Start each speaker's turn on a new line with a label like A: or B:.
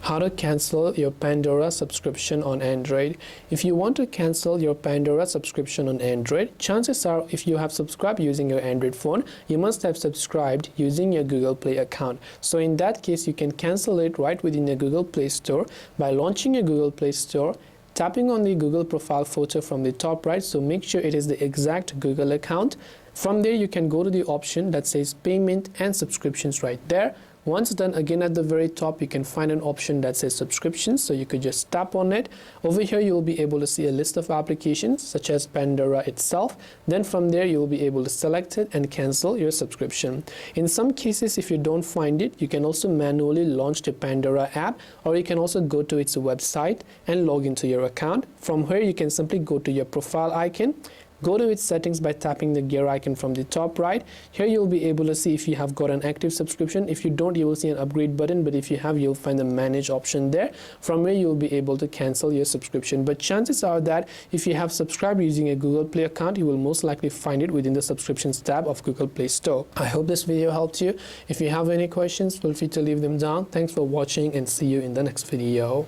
A: How to cancel your Pandora subscription on Android. If you want to cancel your Pandora subscription on Android, chances are if you have subscribed using your Android phone, you must have subscribed using your Google Play account. So in that case, you can cancel it right within your Google Play Store by launching your Google Play Store, tapping on the Google profile photo from the top right, so make sure it is the exact Google account. From there, you can go to the option that says payment and subscriptions right there. Once done, again at the very top, you can find an option that says subscriptions, so you could just tap on it. Over here, you will be able to see a list of applications such as Pandora itself. Then from there, you will be able to select it and cancel your subscription. In some cases, if you don't find it, you can also manually launch the Pandora app, or you can also go to its website and log into your account. From here, you can simply go to your profile icon, go to its settings by tapping the gear icon from the top right. Here you'll be able to see if you have got an active subscription. If you don't, you will see an upgrade button, but if you have, you'll find the manage option there. From where you'll be able to cancel your subscription. But chances are that if you have subscribed using a Google Play account, you will most likely find it within the subscriptions tab of Google Play Store. I hope this video helped you. If you have any questions, feel free to leave them down. Thanks for watching and see you in the next video.